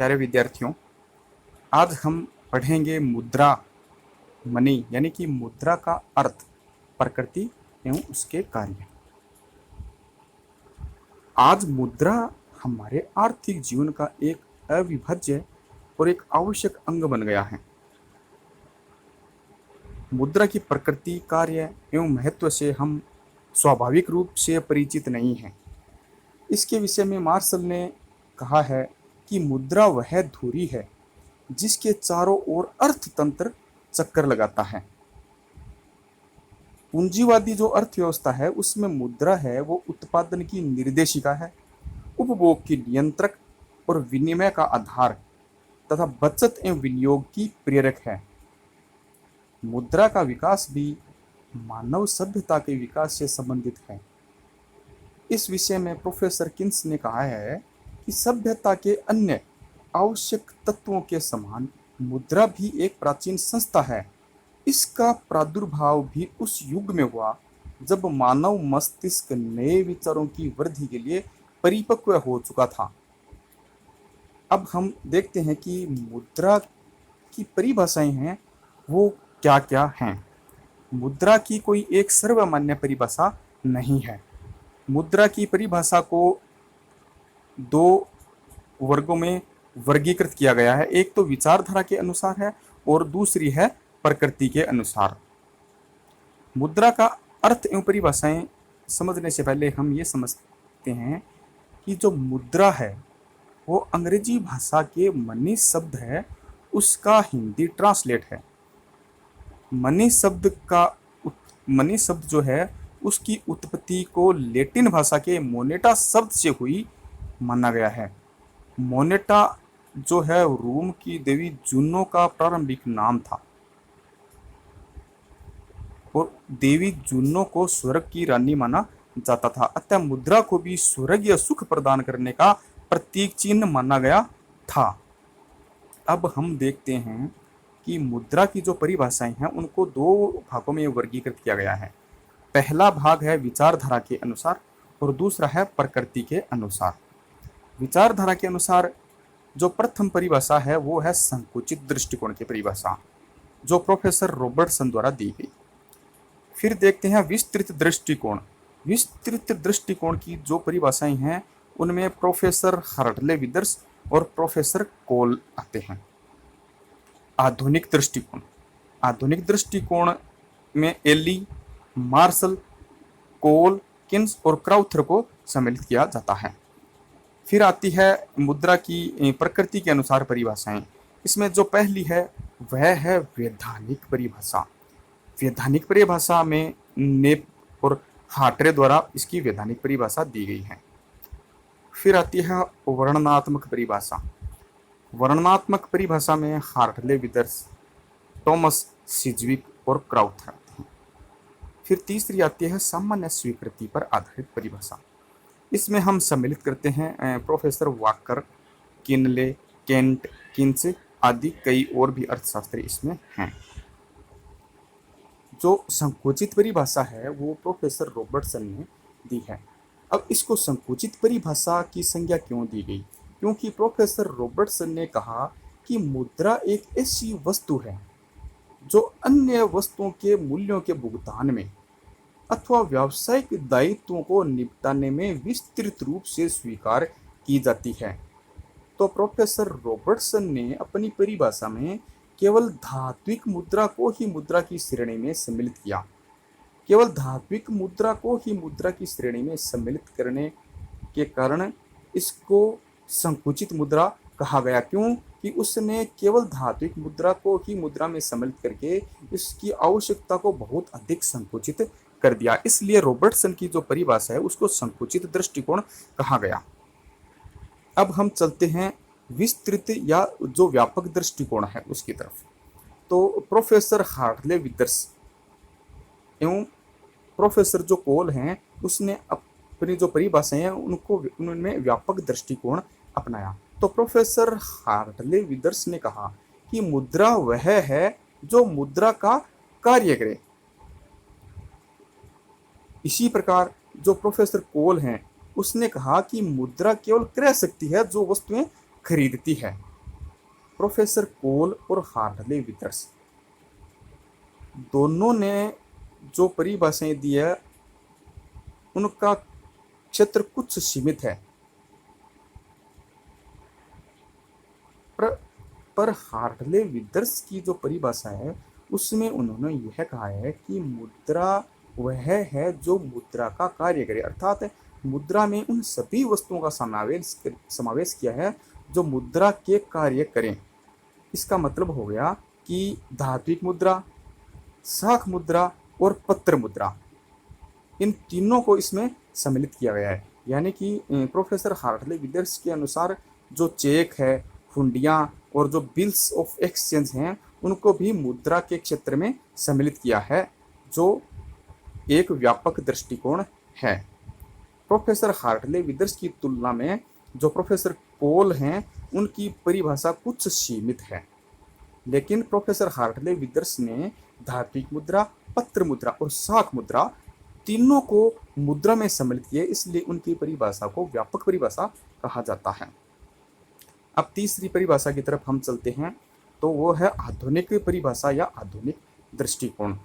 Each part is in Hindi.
प्यारे विद्यार्थियों, आज हम पढ़ेंगे मुद्रा, मनी, यानी कि मुद्रा का अर्थ, प्रकृति एवं उसके कार्य। आज मुद्रा हमारे आर्थिक जीवन का एक अविभाज्य और एक आवश्यक अंग बन गया है। मुद्रा की प्रकृति, कार्य एवं महत्व से हम स्वाभाविक रूप से परिचित नहीं हैं। इसके विषय में मार्शल ने कहा है कि मुद्रा वह धुरी है जिसके चारों ओर अर्थतंत्र चक्कर लगाता है। पूंजीवादी जो अर्थव्यवस्था है उसमें मुद्रा है वो उत्पादन की निर्देशिका है, उपभोग की नियंत्रक और विनिमय का आधार तथा बचत एवं विनियोग की प्रेरक है। मुद्रा का विकास भी मानव सभ्यता के विकास से संबंधित है। इस विषय में प्रोफेसर किन्स ने कहा है कि सभ्यता के अन्य आवश्यक तत्वों के समान मुद्रा भी एक प्राचीन संस्था है। इसका प्रादुर्भाव भी उस युग में हुआ जब मानव मस्तिष्क नए विचारों की वृद्धि के लिए परिपक्व हो चुका था। अब हम देखते हैं कि मुद्रा की परिभाषाएं हैं वो क्या क्या हैं। मुद्रा की कोई एक सर्वमान्य परिभाषा नहीं है। मुद्रा की परिभाषा को दो वर्गों में वर्गीकृत किया गया है। एक तो विचारधारा के अनुसार है और दूसरी है प्रकृति के अनुसार। मुद्रा का अर्थ एवं परिभाषाएं समझने से पहले हम ये समझते हैं कि जो मुद्रा है वो अंग्रेजी भाषा के मनी शब्द है, उसका हिंदी ट्रांसलेट है। मनी शब्द जो है उसकी उत्पत्ति को लैटिन भाषा के मोनेटा शब्द से हुई माना गया है। मोनेटा जो है रोम की देवी जूनो का प्रारंभिक नाम था और देवी जूनो को स्वर्ग की रानी माना जाता था। अतः मुद्रा को भी स्वर्गीय सुख प्रदान करने का प्रतीक चिन्ह माना गया था। अब हम देखते हैं कि मुद्रा की जो परिभाषाएं हैं उनको दो भागों में वर्गीकृत किया गया है। पहला भाग है विचारधारा के अनुसार और दूसरा है प्रकृति के अनुसार। विचारधारा के अनुसार जो प्रथम परिभाषा है वो है संकुचित दृष्टिकोण की परिभाषा, जो प्रोफेसर रॉबर्टसन द्वारा दी गई। फिर देखते हैं विस्तृत दृष्टिकोण। विस्तृत दृष्टिकोण की जो परिभाषाएं हैं उनमें प्रोफेसर हार्टले विदर्स और प्रोफेसर कोल आते हैं। आधुनिक दृष्टिकोण। आधुनिक दृष्टिकोण में एली, मार्शल, कोल, किन्स और क्राउथर को सम्मिलित किया जाता है। फिर आती है मुद्रा की प्रकृति के अनुसार परिभाषाएं। इसमें जो पहली है वह है वैधानिक परिभाषा। वैधानिक परिभाषा में नेप और हार्टरे द्वारा इसकी वैधानिक परिभाषा दी गई है। फिर आती है वर्णनात्मक परिभाषा। वर्णनात्मक परिभाषा में हार्टले विदर्स, टॉमस सिज्विक और क्राउथर आते हैं। फिर तीसरी आती है सामान्य स्वीकृति पर आधारित परिभाषा। इसमें हम सम्मिलित करते हैं professor walker, Kinley, Kent, Keynes आदि कई और भी अर्थशास्त्री इसमें हैं। जो संकुचित परिभाषा है वो प्रोफेसर रॉबर्टसन ने दी है। अब इसको संकुचित परिभाषा की संज्ञा क्यों दी गई? क्योंकि प्रोफेसर रॉबर्टसन ने कहा कि मुद्रा एक ऐसी वस्तु है जो अन्य वस्तुओं के मूल्यों के भुगतान में अथवा व्यावसायिक दायित्वों को निपटाने में विस्तृत रूप से स्वीकार की जाती है। तो प्रोफेसर रॉबर्टसन ने अपनी परिभाषा में केवल धात्विक मुद्रा को ही मुद्रा की श्रेणी में सम्मिलित किया। केवल धात्विक मुद्रा को ही मुद्रा की श्रेणी में सम्मिलित करने के कारण इसको संकुचित मुद्रा कहा गया। क्यों कि उसने केवल धात्विक मुद्रा को ही मुद्रा में सम्मिलित करके इसकी आवश्यकता को बहुत अधिक संकुचित कर दिया। इसलिए रॉबर्टसन की जो परिभाषा है उसको संकुचित दृष्टिकोण कहा गया। अब हम चलते हैं विस्तृत या जो व्यापक दृष्टिकोण है उसकी तरफ। तो प्रोफेसर हार्टले विदर्स एवं प्रोफेसर जो कोल हैं उसने अपनी जो परिभाषाएं हैं उनमें व्यापक दृष्टिकोण अपनाया। तो प्रोफेसर हार्टले विदर्स ने कहा कि मुद्रा वह है जो मुद्रा का कार्य करे। इसी प्रकार जो प्रोफेसर कोल हैं उसने कहा कि मुद्रा केवल क्रय शक्ति है जो वस्तुएं खरीदती है। प्रोफेसर कोल और हार्टले विदर्स दोनों ने जो परिभाषाएं दी है उनका क्षेत्र कुछ सीमित है, पर हार्टले विदर्स की जो परिभाषा है उसमें उन्होंने यह कहा है कि मुद्रा वह है जो मुद्रा का कार्य करे, अर्थात मुद्रा में उन सभी वस्तुओं का समावेश किया है जो मुद्रा के कार्य करें। इसका मतलब हो गया कि धात्विक मुद्रा, शाख मुद्रा और पत्र मुद्रा, इन तीनों को इसमें सम्मिलित किया गया है। यानी कि प्रोफेसर हार्टले विदर्स के अनुसार जो चेक है, हुंडियां और जो बिल्स ऑफ एक्सचेंज हैं उनको भी मुद्रा के क्षेत्र में सम्मिलित किया है, जो एक व्यापक दृष्टिकोण है। प्रोफेसर हार्टले विदर्स की तुलना में जो प्रोफेसर कोल हैं उनकी परिभाषा कुछ सीमित है, लेकिन प्रोफेसर हार्टले विदर्स ने धात्विक मुद्रा, पत्र मुद्रा और शाख मुद्रा तीनों को मुद्रा में सम्मिलित किए, इसलिए उनकी परिभाषा को व्यापक परिभाषा कहा जाता है। अब तीसरी परिभाषा की तरफ हम चलते हैं, तो वो है आधुनिक परिभाषा या आधुनिक दृष्टिकोण।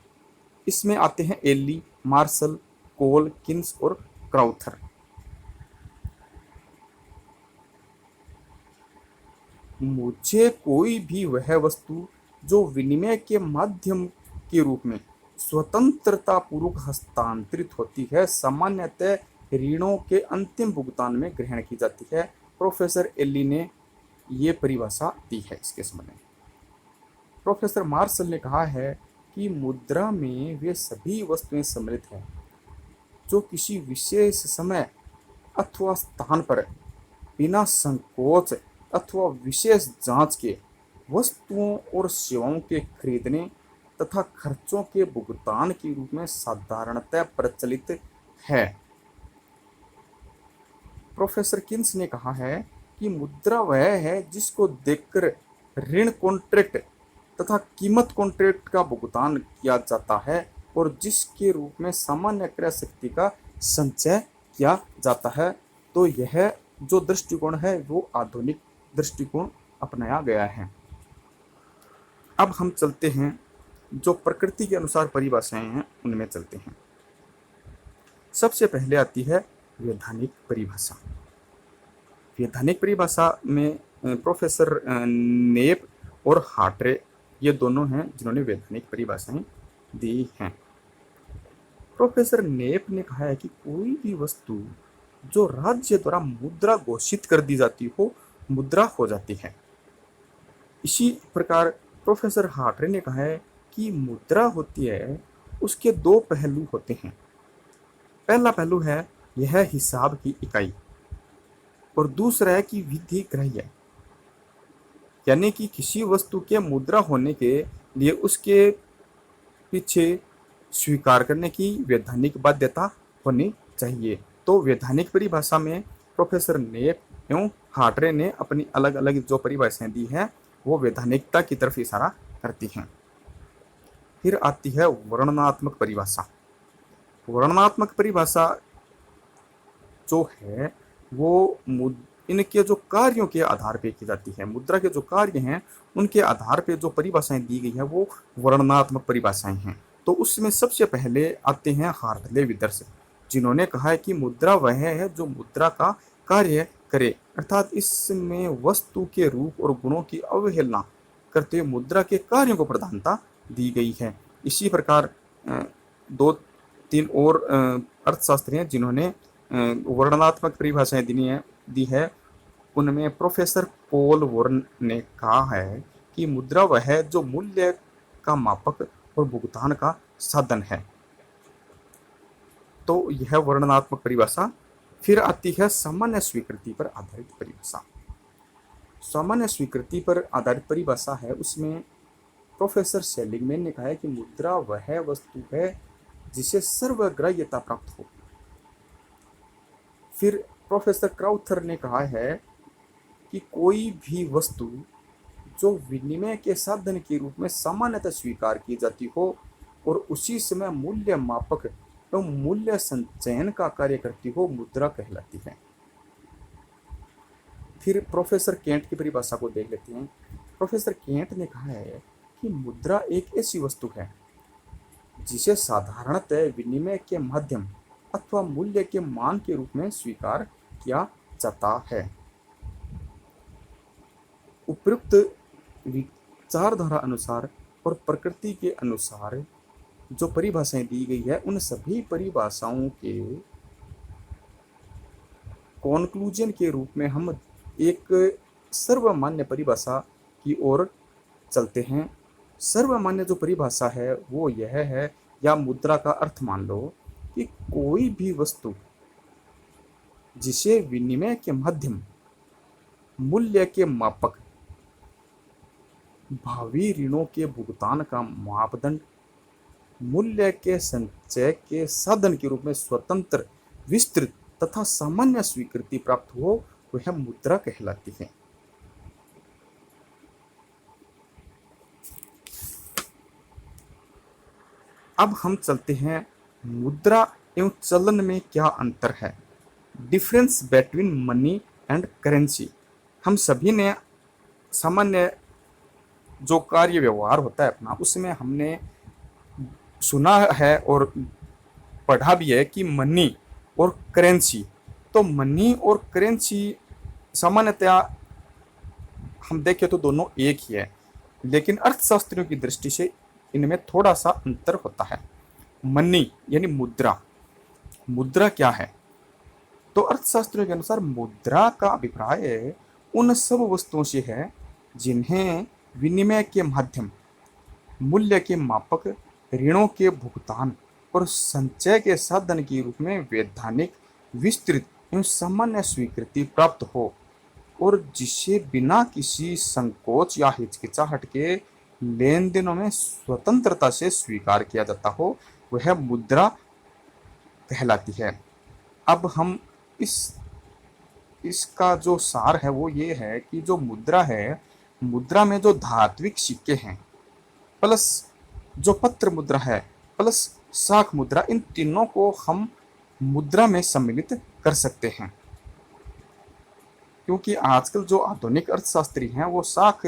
इसमें आते हैं एली, मार्शल, कोल, किन्स और क्राउथर। मुझे कोई भी वह वस्तु जो विनिमय के माध्यम के रूप में स्वतंत्रता पूर्वक हस्तांतरित होती है सामान्यतः ऋणों के अंतिम भुगतान में ग्रहण की जाती है। प्रोफेसर एली ने ये परिभाषा दी है इसके संबंध में। प्रोफेसर मार्शल ने कहा है कि मुद्रा में वे सभी वस्तुएं सम्मिलित हैं जो किसी विशेष समय अथवा स्थान पर बिना संकोच अथवा विशेष जांच के वस्तुओं और सेवाओं के खरीदने तथा खर्चों के भुगतान के रूप में साधारणतः प्रचलित है। प्रोफेसर किन्स ने कहा है कि मुद्रा वह है जिसको देखकर ऋण कॉन्ट्रैक्ट तथा कीमत कॉन्ट्रैक्ट का भुगतान किया जाता है और जिसके रूप में सामान्य क्रय शक्ति का संचय किया जाता है। तो यह जो दृष्टिकोण है वो आधुनिक दृष्टिकोण अपनाया गया है। अब हम चलते हैं जो प्रकृति के अनुसार परिभाषाएं हैं उनमें चलते हैं। सबसे पहले आती है वैधानिक परिभाषा। वैधानिक परिभाषा में प्रोफेसर नेप और हार्टरे ये दोनों हैं जिन्होंने वैधानिक परिभाषाएं दी हैं। प्रोफेसर नेप ने कहा है कि कोई भी वस्तु जो राज्य द्वारा मुद्रा घोषित कर दी जाती हो मुद्रा हो जाती है। इसी प्रकार प्रोफेसर हार्टरे ने कहा है कि मुद्रा होती है उसके दो पहलू होते हैं। पहला पहलू है यह हिसाब की इकाई और दूसरा है कि विधि ग्राह्य, यानी कि किसी वस्तु के मुद्रा होने के लिए उसके पीछे स्वीकार करने की वैधानिक बाध्यता होनी चाहिए। तो वैधानिक परिभाषा में प्रोफेसर नेप एवं हार्टरे ने अपनी अलग अलग जो परिभाषाएं दी हैं वो वैधानिकता की तरफ इशारा करती हैं। फिर आती है वर्णनात्मक परिभाषा। वर्णनात्मक परिभाषा जो है वो इनके जो कार्यों के आधार पे की जाती है। मुद्रा के जो कार्य हैं उनके आधार पे जो परिभाषाएं दी गई हैं वो वर्णनात्मक परिभाषाएं हैं। तो उसमें सबसे पहले आते हैं हार्टले विदर्स, जिन्होंने कहा है कि मुद्रा वह है जो मुद्रा का कार्य करे, अर्थात इसमें वस्तु के रूप और गुणों की अवहेलना करते हुए मुद्रा के कार्यों को प्रधानता दी गई है। इसी प्रकार दो तीन और अर्थशास्त्री हैं जिन्होंने वर्णनात्मक परिभाषाएं दी है। उनमें प्रोफेसर पॉल वॉर्न ने कहा है कि मुद्रा वह है जो मूल्य का मापक और भुगतान का साधन है। तो यह वर्णनात्मक परिभाषा। फिर आती है सामान्य स्वीकृति पर आधारित परिभाषा। सामान्य स्वीकृति पर आधारित परिभाषा है उसमें प्रोफेसर सेलिगमैन ने कहा है कि मुद्रा वह वस्तु है जिसे सर्वग्राह्यता प्राप्त हो। फिर प्रोफेसर क्राउथर ने कहा है कि कोई भी वस्तु जो विनिमय के साधन के रूप में सामान्यतः स्वीकार की जाती हो और उसी समय मूल्य मापक एवं मूल्य संचयन का कार्य करती हो मुद्रा कहलाती है। फिर प्रोफेसर केंट की परिभाषा को देख लेते हैं। प्रोफेसर केंट ने कहा है कि मुद्रा एक ऐसी वस्तु है जिसे साधारणतः विनिमय के माध्यम अथवा मूल्य के मान के रूप में स्वीकार किया जाता है। उपयुक्त विचारधारा अनुसार और प्रकृति के अनुसार जो परिभाषाएं दी गई है, उन सभी परिभाषाओं के कॉन्क्लूजन के रूप में हम एक सर्वमान्य परिभाषा की ओर चलते हैं। सर्वमान्य जो परिभाषा है वो यह है, या मुद्रा का अर्थ मान लो कि कोई भी वस्तु जिसे विनिमय के माध्यम, मूल्य के मापक, भावी ऋणों के भुगतान का मापदंड, मूल्य के संचय के साधन के रूप में स्वतंत्र, विस्तृत तथा सामान्य स्वीकृति प्राप्त हो, वह मुद्रा कहलाती है। अब हम चलते हैं मुद्रा एवं चलन में क्या अंतर है, difference between money and currency. हम सभी ने सामान्य जो कार्य व्यवहार होता है अपना, उसमें हमने सुना है और पढ़ा भी है कि मनी और करेंसी, तो मनी और करेंसी सामान्यतया हम देखें तो दोनों एक ही है, लेकिन अर्थशास्त्रियों की दृष्टि से इनमें थोड़ा सा अंतर होता है। मनी यानी मुद्रा, मुद्रा क्या है? तो अर्थशास्त्रियों के अनुसार मुद्रा का अभिप्राय उन सब वस्तुओं से है जिन्हें विनिमय के माध्यम, मूल्य के मापक, ऋणों के भुगतान और संचय के साधन के रूप में वैधानिक, विस्तृत एवं सामान्य स्वीकृति प्राप्त हो, और जिसे बिना किसी संकोच या हिचकिचाहट के लेन देनों में स्वतंत्रता से स्वीकार किया जाता हो, वह मुद्रा कहलाती है। अब हम इसका जो सार है वो ये है कि जो मुद्रा है, मुद्रा में जो धात्विक सिक्के हैं प्लस जो पत्र मुद्रा है प्लस शाख मुद्रा, इन तीनों को हम मुद्रा में सम्मिलित कर सकते हैं। क्योंकि आजकल जो आधुनिक अर्थशास्त्री हैं वो शाख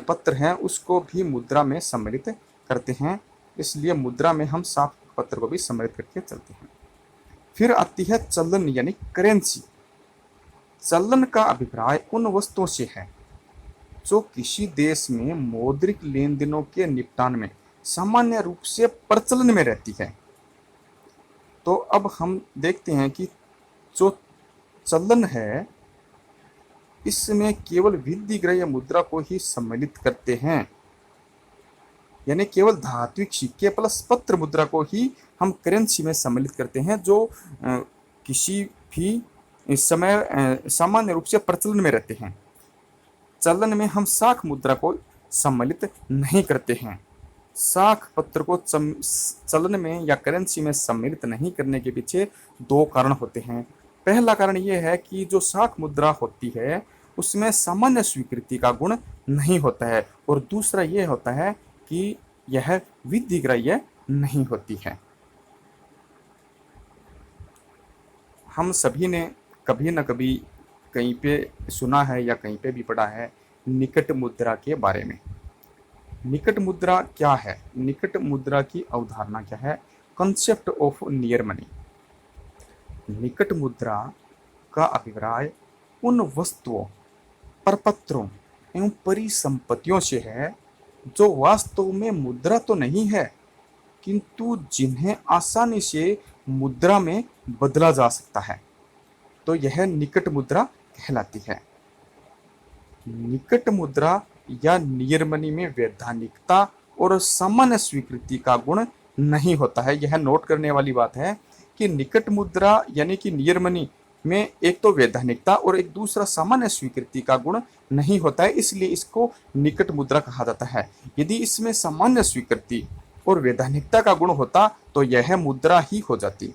पत्र हैं उसको भी मुद्रा में सम्मिलित करते हैं, इसलिए मुद्रा में हम शाख पत्र को भी सम्मिलित करके चलते हैं। फिर आती है चलन यानी करेंसी। चलन का अभिप्राय उन वस्तुओं से है जो किसी देश में मौद्रिक लेन देनों के निपटान में सामान्य रूप से प्रचलन में रहती है। तो अब हम देखते हैं कि जो चलन है इसमें केवल विधिग्राह्य मुद्रा को ही सम्मिलित करते हैं, यानी केवल धात्विक सिक्के प्लस पत्र मुद्रा को ही हम करेंसी में सम्मिलित करते हैं, जो किसी भी समय सामान्य रूप से प्रचलन में रहते हैं। चलन में हम शाख मुद्रा को सम्मिलित नहीं करते हैं। शाख पत्र को चलन में या करेंसी में सम्मिलित नहीं करने के पीछे दो कारण होते हैं। पहला कारण यह है कि जो शाख मुद्रा होती है उसमें सामान्य स्वीकृति का गुण नहीं होता है, और दूसरा यह होता है कि यह विधिग्राह्य नहीं होती है। हम सभी ने कभी न कभी कहीं पे सुना है या कहीं पे भी पढ़ा है निकट मुद्रा के बारे में। निकट मुद्रा क्या है? निकट मुद्रा की अवधारणा क्या है? Concept of near money. निकट मुद्रा का अभिप्राय उन वस्तुओं, प्रपत्रों एवं परिसंपत्तियों से है जो वास्तव में मुद्रा तो नहीं है, किंतु जिन्हें आसानी से मुद्रा में बदला जा सकता है, तो यह निकट मुद्रा कहलाती है। निकट मुद्रा या नियर मनी में वैधानिकता और सामान्य स्वीकृति का गुण नहीं होता है। यह नोट करने वाली बात है कि निकट मुद्रा यानी कि नियर मनी में एक तो वैधानिकता और एक दूसरा सामान्य स्वीकृति का गुण नहीं होता है, इसलिए इसको निकट मुद्रा कहा जाता है। यदि इसमें सामान्य स्वीकृति और वैधानिकता का गुण होता तो यह मुद्रा ही हो जाती।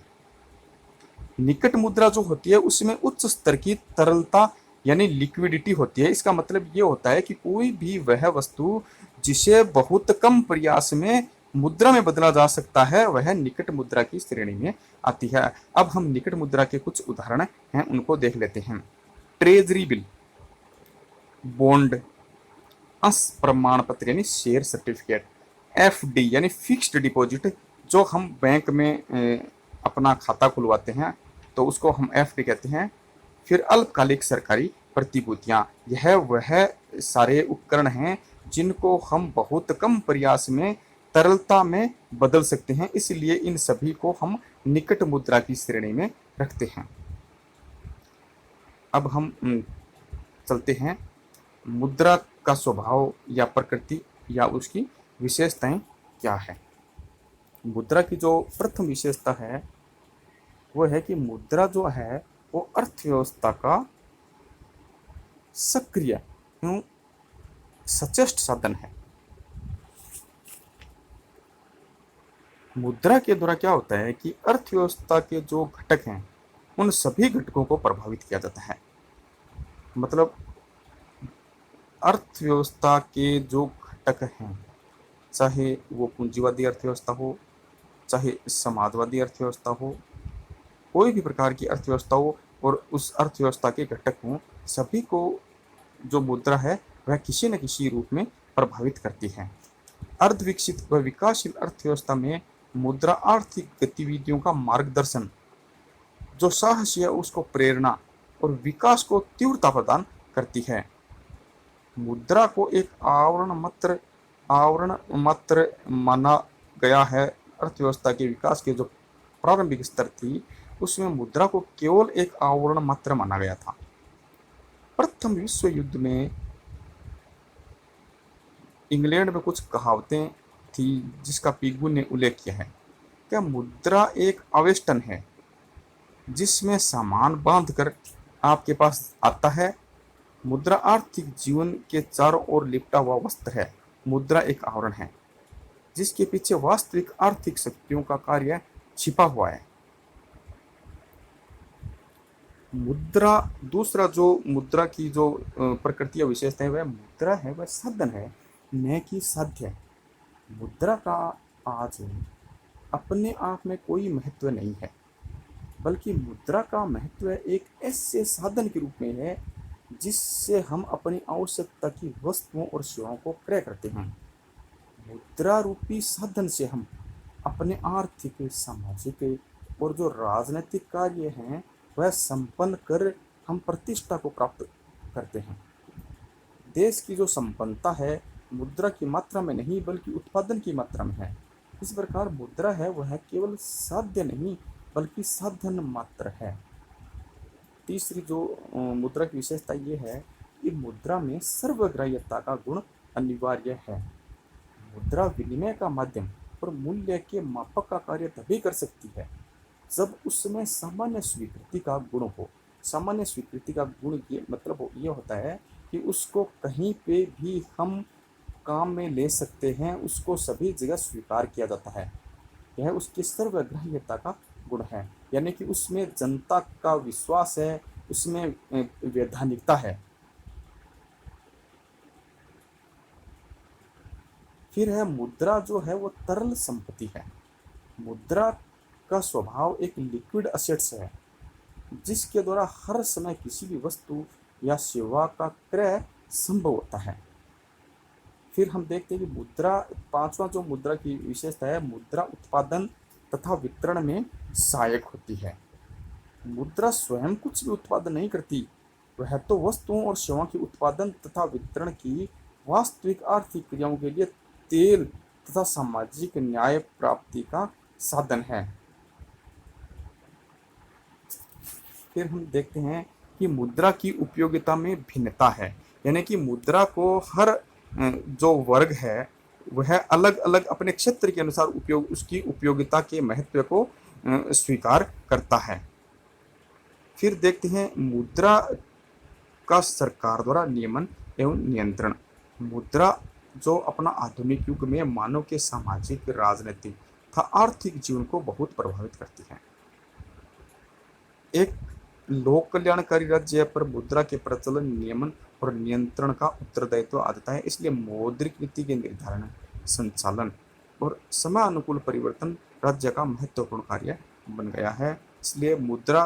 निकट मुद्रा जो होती है उसमें उच्च स्तर की तरलता यानी लिक्विडिटी होती है। इसका मतलब ये होता है कि कोई भी वह वस्तु जिसे बहुत कम प्रयास में मुद्रा में बदला जा सकता है वह निकट मुद्रा की श्रेणी में आती है। अब हम निकट मुद्रा के कुछ उदाहरण हैं उनको देख लेते हैं। ट्रेजरी बिल, बॉन्ड, अंश प्रमाण पत्र यानी शेयर सर्टिफिकेट, एफडी यानी फिक्स्ड डिपॉजिट, जो हम बैंक में अपना खाता खुलवाते हैं तो उसको हम एफडी कहते हैं। फिर अल्पकालिक सरकारी प्रतिभूतियां, यह वह सारे उपकरण हैं जिनको हम बहुत कम प्रयास में तरलता में बदल सकते हैं, इसलिए इन सभी को हम निकट मुद्रा की श्रेणी में रखते हैं। अब हम चलते हैं मुद्रा का स्वभाव या प्रकृति या उसकी विशेषताएं क्या है। मुद्रा की जो प्रथम विशेषता है वो है कि मुद्रा जो है वो अर्थव्यवस्था का सक्रिय एवं सचेष्ट साधन है। मुद्रा के द्वारा क्या होता है कि अर्थव्यवस्था के जो घटक हैं उन सभी घटकों को प्रभावित किया जाता है। मतलब अर्थव्यवस्था के जो घटक हैं, चाहे वो पूंजीवादी अर्थव्यवस्था हो, चाहे समाजवादी अर्थव्यवस्था हो, कोई भी प्रकार की अर्थव्यवस्था हो और उस अर्थव्यवस्था के घटक हों, सभी को जो मुद्रा है वह किसी न किसी रूप में प्रभावित करती है। अर्ध विकसित व विकासशील अर्थव्यवस्था में मुद्रा आर्थिक गतिविधियों का मार्गदर्शन, जो साहस है उसको प्रेरणा और विकास को तीव्रता प्रदान करती है। मुद्रा को एक आवरण मात्र माना गया है। अर्थव्यवस्था के विकास के जो प्रारंभिक स्तर थी उसमें मुद्रा को केवल एक आवरण मात्र माना गया था। प्रथम विश्व युद्ध में इंग्लैंड में कुछ कहावतें थी जिसका पिगू ने उल्लेख किया है। क्या मुद्रा एक आवेष्टन है जिसमें सामान बांधकर आपके पास आता है। मुद्रा आर्थिक जीवन के चारों ओर लिपटा हुआ वस्त्र है। मुद्रा एक आवरण है जिसके पीछे वास्तविक आर्थिक शक्तियों का कार्य छिपा हुआ है। मुद्रा दूसरा जो मुद्रा की जो प्रकृति या विशेषता है वह मुद्रा है, वह साधन है न कि साध्य। मुद्रा का आज अपने आप में कोई महत्व नहीं है, बल्कि मुद्रा का महत्व एक ऐसे साधन के रूप में है जिससे हम अपनी आवश्यकता की वस्तुओं और सेवाओं को क्रय करते हैं। मुद्रा रूपी साधन से हम अपने आर्थिक, सामाजिक और जो राजनीतिक कार्य हैं वह संपन्न कर हम प्रतिष्ठा को प्राप्त करते हैं। देश की जो संपन्नता है मुद्रा की मात्रा में नहीं बल्कि उत्पादन की मात्रा में है। इस प्रकार मुद्रा है वह केवल साध्य नहीं बल्कि साधन मात्र है। तीसरी जो मुद्रा की विशेषता ये है कि मुद्रा में सर्वग्राह्यता का गुण अनिवार्य है। मुद्रा विनिमय का माध्यम और मूल्य के मापक का कार्य तभी कर सकती है जब उसमें सामान्य स्वीकृति का गुण हो। सामान्य स्वीकृति का गुण ये मतलब ये होता है कि उसको कहीं पे भी हम काम में ले सकते हैं, उसको सभी जगह स्वीकार किया जाता है। यह उसकी सर्वग्राह्यता का गुण है, यानी कि उसमें जनता का विश्वास है, उसमें वैधानिकता है। फिर है मुद्रा जो है वो तरल संपत्ति है। मुद्रा का स्वभाव एक लिक्विड असेट्स है जिसके द्वारा हर समय किसी भी वस्तु या सेवा का क्रय संभव होता है। फिर हम देखते हैं कि मुद्रा पांचवा जो मुद्रा की विशेषता है, मुद्रा उत्पादन तथा वितरण में सहायक होती है। मुद्रा स्वयं कुछ भी उत्पादन नहीं करती, वह तो वस्तुओं और सेवाओं के उत्पादन तथा वितरण की वास्तविक आर्थिक क्रियाओं के लिए तेल तथा सामाजिक न्याय प्राप्ति का साधन है। फिर हम देखते हैं कि मुद्रा की उपयोगिता में भिन्नता है, यानी कि मुद्रा को हर जो वर्ग है वह अलग अलग अपने क्षेत्र के अनुसार उसकी उपयोगिता के महत्व को स्वीकार करता है। फिर देखते हैं मुद्रा का सरकार द्वारा नियमन एवं नियंत्रण। मुद्रा जो अपना आधुनिक युग में मानव के सामाजिक, राजनीतिक तथा आर्थिक जीवन को बहुत प्रभावित करती है। एक लोक कल्याणकारी राज्य पर मुद्रा के प्रचलन, नियमन और नियंत्रण का उत्तरदायित्व आता है। इसलिए मौद्रिक नीति के निर्धारण, संचालन और समय अनुकूल परिवर्तन राज्य का महत्वपूर्ण कार्य बन गया है। इसलिए मुद्रा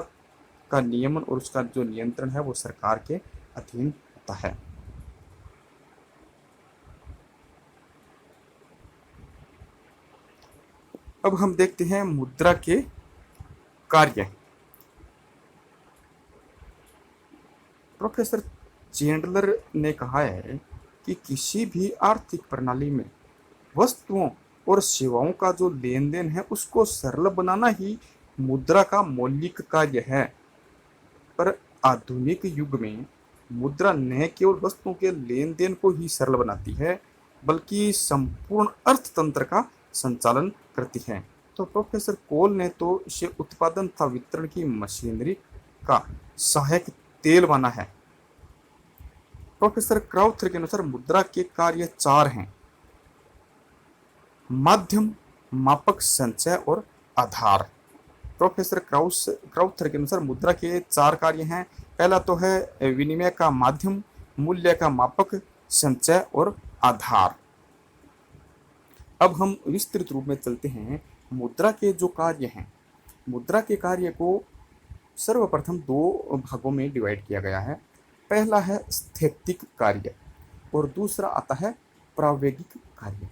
का नियमन और उसका जो नियंत्रण है वो सरकार के अधीन होता है। अब हम देखते हैं मुद्रा के कार्य। प्रोफेसर चैंडलर ने कहा है कि किसी भी आर्थिक प्रणाली में वस्तुओं और सेवाओं का जो लेन देन है उसको सरल बनाना ही मुद्रा का मौलिक कार्य है। पर आधुनिक युग में मुद्रा न केवल वस्तुओं के लेन देन को ही सरल बनाती है बल्कि संपूर्ण अर्थतंत्र का संचालन करती है। तो प्रोफेसर कोल ने तो इसे उत्पादन तथा वितरण की मशीनरी का सहायक तेल माना है। प्रोफेसर क्राउथर के अनुसार मुद्रा के कार्य चार हैं: माध्यम, मापक, संचय और आधार। प्रोफेसर क्राउथर के अनुसार मुद्रा के चार कार्य हैं। पहला तो है विनिमय का माध्यम, मूल्य का मापक, संचय और आधार। अब हम विस्तृत रूप में चलते हैं। मुद्रा के जो कार्य हैं, मुद्रा के कार्य को सर्वप्रथम दो भागों में डिवाइड किया गया है। पहला है स्थैतिक कार्य और दूसरा आता है प्रायोगिक कार्य।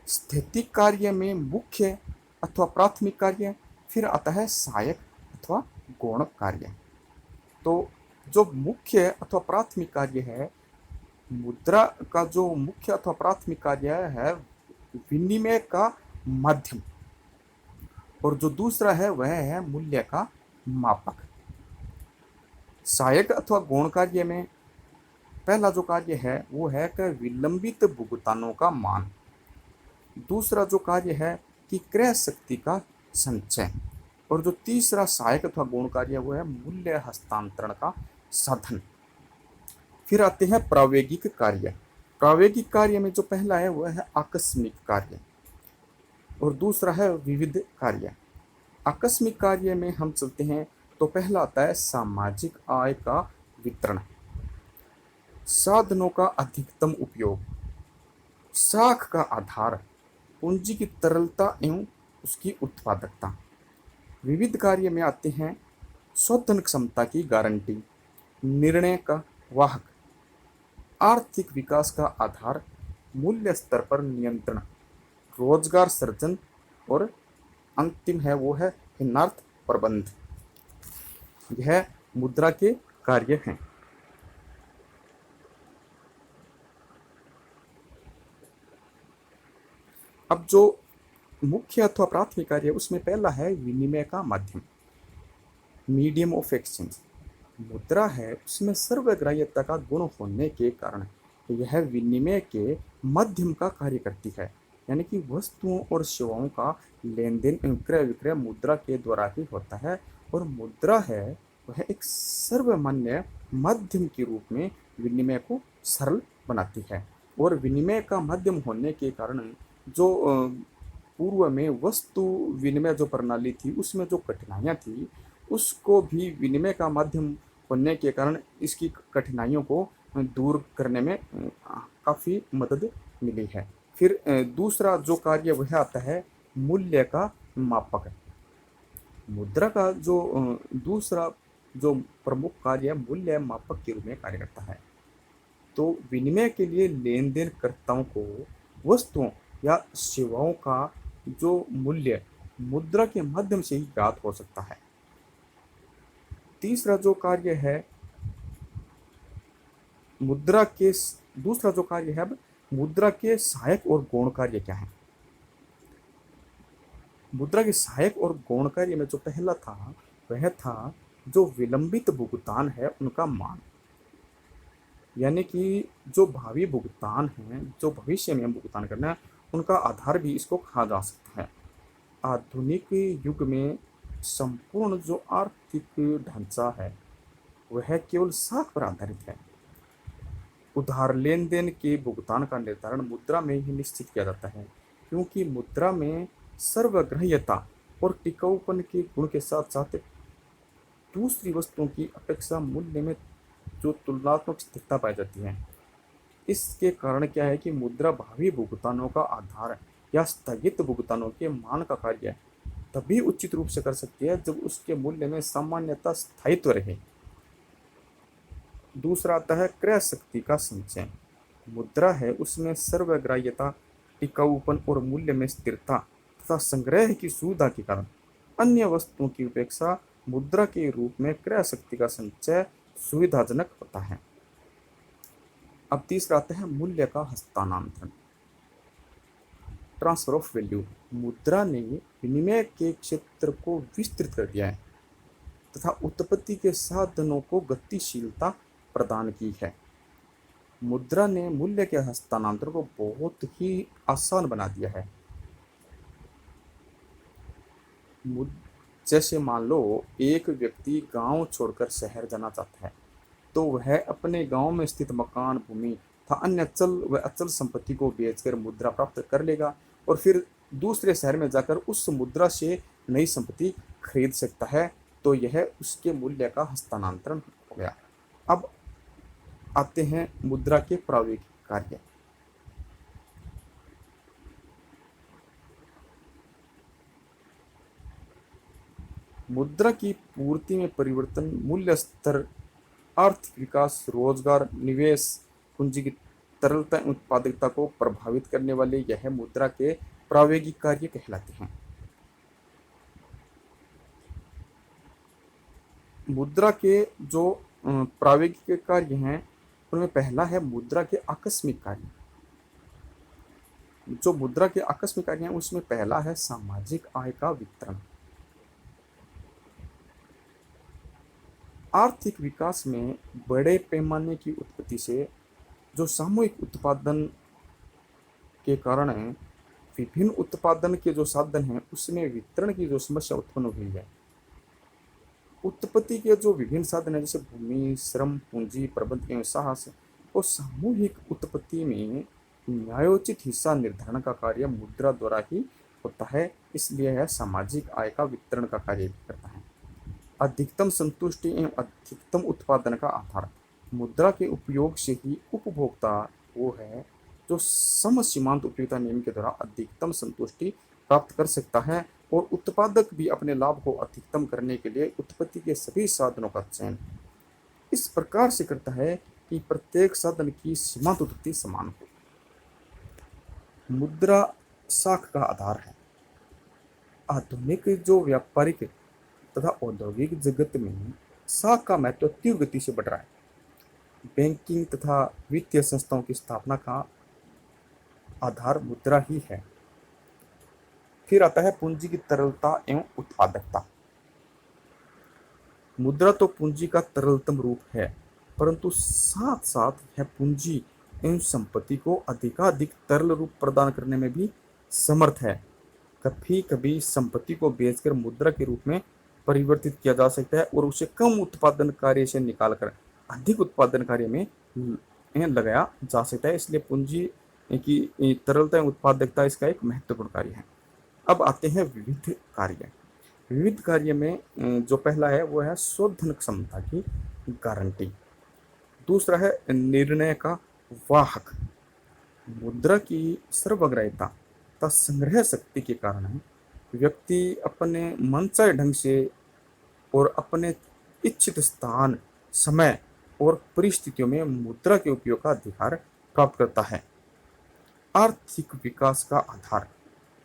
स्थैतिक कार्य में मुख्य अथवा प्राथमिक कार्य, फिर आता है सहायक अथवा गौण कार्य। तो जो मुख्य अथवा प्राथमिक कार्य है, मुद्रा का जो मुख्य अथवा प्राथमिक कार्य है विनिमय का माध्यम, और जो दूसरा है वह है मूल्य का मापक। सहायक अथवा गौण कार्य में पहला जो कार्य है वो है कि विलंबित भुगतानों का मान, दूसरा जो कार्य है कि क्रय शक्ति का संचय, और जो तीसरा सहायक अथवा गौण कार्य वो है मूल्य हस्तांतरण का साधन। फिर आते हैं प्रायोगिक कार्य। प्रायोगिक कार्य में जो पहला है वह है आकस्मिक कार्य और दूसरा है विविध कार्य। आकस्मिक कार्य में हम चलते हैं तो पहला आता है सामाजिक आय का वितरण, साधनों का अधिकतम उपयोग, साख का आधार, पूंजी की तरलता एवं उसकी उत्पादकता। विविध कार्य में आते हैं शोधन क्षमता की गारंटी, निर्णय का वाहक, आर्थिक विकास का आधार, मूल्य स्तर पर नियंत्रण, रोजगार सृजन, और अंतिम है वो है हिन्नार्थ प्रबंध। यह मुद्रा के कार्य हैं। अब जो मुख्य अथवा प्राथमिक कार्य है उसमें पहला है विनिमय का माध्यम, मीडियम ऑफ एक्सचेंज। मुद्रा है उसमें सर्वग्राह्यता का गुण होने के कारण यह विनिमय के माध्यम का कार्य करती है, यानी कि वस्तुओं और सेवाओं का लेन देन क्रय विक्रय मुद्रा के द्वारा ही होता है। और मुद्रा है वह एक सर्वमान्य माध्यम के रूप में विनिमय को सरल बनाती है। और विनिमय का माध्यम होने के कारण जो पूर्व में वस्तु विनिमय जो प्रणाली थी उसमें जो कठिनाइयाँ थी उसको भी विनिमय का माध्यम होने के कारण इसकी कठिनाइयों को दूर करने में काफ़ी मदद मिली है। फिर दूसरा जो कार्य वह आता है मूल्य का मापक। मुद्रा का जो दूसरा जो प्रमुख कार्य मूल्य मापक के रूप में कार्य करता है। तो विनिमय के लिए लेन देन कर्ताओं को वस्तुओं या सेवाओं का जो मूल्य मुद्रा के माध्यम से ही ज्ञात हो सकता है। तीसरा जो कार्य है मुद्रा के दूसरा जो कार्य है मुद्रा के सहायक और गौण कार्य क्या है। मुद्रा के सहायक और गौण कार्य में जो पहला था वह था जो विलंबित भुगतान है उनका मान, यानी कि जो भावी भुगतान है जो भविष्य में भुगतान करना है उनका आधार भी इसको कहा जा सकता है। आधुनिक युग में संपूर्ण जो आर्थिक ढांचा है वह केवल साख पर आधारित है। उधार लेन देन के भुगतान का निर्धारण मुद्रा में ही निश्चित किया जाता है, क्योंकि मुद्रा में सर्वग्राह्यता और टिकाऊपन के गुण के साथ साथ दूसरी वस्तुओं की अपेक्षा मूल्य में जो तुलनात्मक स्थिरता पाई जाती है। इसके कारण क्या है कि मुद्रा भावी भुगतानों का आधार या स्थगित भुगतानों के मान का कार्य तभी उचित रूप से कर सकती है जब उसके मूल्य में सामान्यतः स्थायित्व रहे। दूसरा आता है क्रय शक्ति का संचय। मुद्रा है उसमें सर्वग्राह्यता, टिकाऊपन और मूल्य में स्थिरता तथा संग्रह की सुविधा के कारण अन्य वस्तुओं की अपेक्षा मुद्रा के रूप में क्रय शक्ति का संचय सुविधाजनक होता है। अब तीसरा आता है मूल्य का हस्तांतरण, ट्रांसफर ऑफ वैल्यू। मुद्रा ने विनिमय के क्षेत्र को विस्तृत कर दिया है तथा उत्पत्ति के साधनों को गतिशीलता प्रदान की है। मुद्रा ने मूल्य के हस्तांतरण को बहुत ही आसान बना दिया है। जैसे मान लो एक व्यक्ति गांव छोड़कर शहर जाना चाहता है तो वह अपने गांव में स्थित मकान, भूमि तथा अन्य चल व अचल संपत्ति को बेचकर मुद्रा प्राप्त कर लेगा और फिर दूसरे शहर में जाकर उस मुद्रा से नई संपत्ति खरीद सकता है। तो यह उसके मूल्य का हस्तांतरण हो गया। अब आते हैं मुद्रा के प्रायोगिक कार्य। मुद्रा की पूर्ति में परिवर्तन, मूल्य स्तर, आर्थिक विकास, रोजगार, निवेश, पूंजी की तरलता, उत्पादकता को प्रभावित करने वाले यह मुद्रा के प्रायोगिक कार्य कहलाते हैं। मुद्रा के जो प्रायोगिक कार्य हैं उनमें पहला है मुद्रा के आकस्मिक कार्य। जो मुद्रा के आकस्मिक कार्य हैं उसमें पहला है सामाजिक आय का वितरण। आर्थिक विकास में बड़े पैमाने की उत्पत्ति से जो सामूहिक उत्पादन के कारण विभिन्न उत्पादन के जो साधन हैं उसमें वितरण की जो समस्या उत्पन्न हुई है। उत्पत्ति के जो विभिन्न साधन हैं जैसे भूमि, श्रम, पूंजी, प्रबंध एवं साहस और सामूहिक उत्पत्ति में न्यायोचित हिस्सा निर्धारण का कार्य मुद्रा द्वारा ही होता है, इसलिए यह सामाजिक आय का वितरण का कार्य भी करता है। अधिकतम संतुष्टि एवं अधिकतम उत्पादन का आधार, मुद्रा के उपयोग से ही उपभोक्ता वो है जो सम सीमांत उपयोगिता नियम के द्वारा अधिकतम संतुष्टि प्राप्त कर सकता है और उत्पादक भी अपने लाभ को अधिकतम करने के लिए उत्पत्ति के सभी साधनों का चयन इस प्रकार से करता है कि प्रत्येक साधन की सीमांत उत्पत्ति समान हो। मुद्रा साख का आधार है। आधुनिक जो व्यापारिक तथा औद्योगिक जगत में साख का महत्व तीव्र गति से बढ़ रहा है। बैंकिंग तथा वित्तीय संस्थाओं की स्थापना का आधार मुद्रा ही है। फिर आता है पूंजी की तरलता एवं उत्पादकता। मुद्रा तो पूंजी का तरलतम रूप है परंतु साथ साथ यह पूंजी एवं संपत्ति को अधिकाधिक तरल रूप प्रदान करने में भी समर्थ है। कभी कभी संपत्ति को बेचकर मुद्रा के रूप में परिवर्तित किया जा सकता है और उसे कम उत्पादन कार्य से निकालकर अधिक उत्पादन कार्य में लगाया जा सकता है। इसलिए पूंजी की तरलता एवं उत्पादकता इसका एक महत्वपूर्ण कार्य है। अब आते हैं विविध कार्य। विविध कार्य में जो पहला है वो है शोधन क्षमता की गारंटी। दूसरा है निर्णय का वाहक। मुद्रा की सर्वग्राह्यता तथा संग्रह शक्ति के कारण व्यक्ति अपने मनचाहे ढंग से और अपने इच्छित स्थान, समय और परिस्थितियों में मुद्रा के उपयोग का अधिकार प्राप्त करता है। आर्थिक विकास का आधार,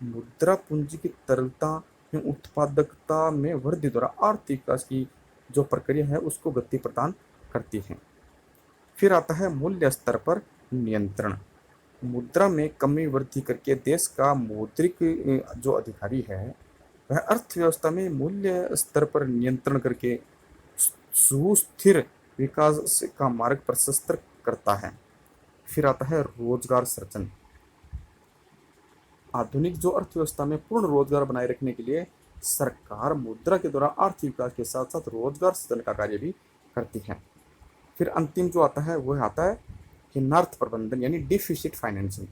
मुद्रा पूंजी की तरलता एवं उत्पादकता में वृद्धि द्वारा आर्थिक विकास की जो प्रक्रिया है उसको गति प्रदान करती है। फिर आता है मूल्य स्तर पर नियंत्रण। मुद्रा में कमी वृद्धि करके देश का मौद्रिक जो अधिकारी है वह अर्थव्यवस्था में मूल्य स्तर पर नियंत्रण करके सुस्थिर विकास का मार्ग प्रशस्त करता है। फिर आता है रोजगार सृजन। आधुनिक जो अर्थव्यवस्था में पूर्ण रोजगार बनाए रखने के लिए सरकार मुद्रा के द्वारा आर्थिक विकास के साथ साथ रोजगार सृजन का कार्य भी करती है। फिर अंतिम जो आता है वह आता है हिन्नार्थ प्रबंधन यानी डिफिसिट फाइनेंसिंग।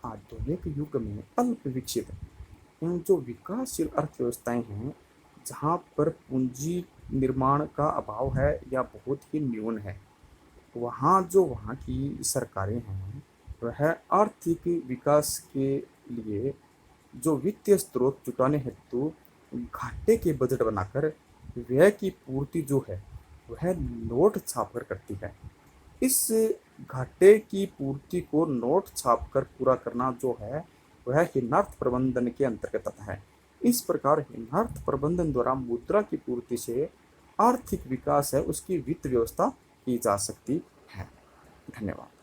आधुनिक युग में अल्प विकसित एवं जो विकासशील अर्थव्यवस्थाएं हैं जहाँ पर पूंजी निर्माण का अभाव है या बहुत ही न्यून है, वहाँ की सरकारें हैं वह आर्थिक विकास के लिए जो वित्तीय स्रोत जुटाने हेतु घाटे के बजट बनाकर व्यय की पूर्ति जो है वह नोट छापकर करती है। इस घाटे की पूर्ति को नोट छापकर पूरा करना जो है वह हिन्नार्थ प्रबंधन के अंतर्गत आता है। इस प्रकार हिन्नार्थ प्रबंधन द्वारा मुद्रा की पूर्ति से आर्थिक विकास है उसकी वित्त व्यवस्था की जा सकती है। धन्यवाद।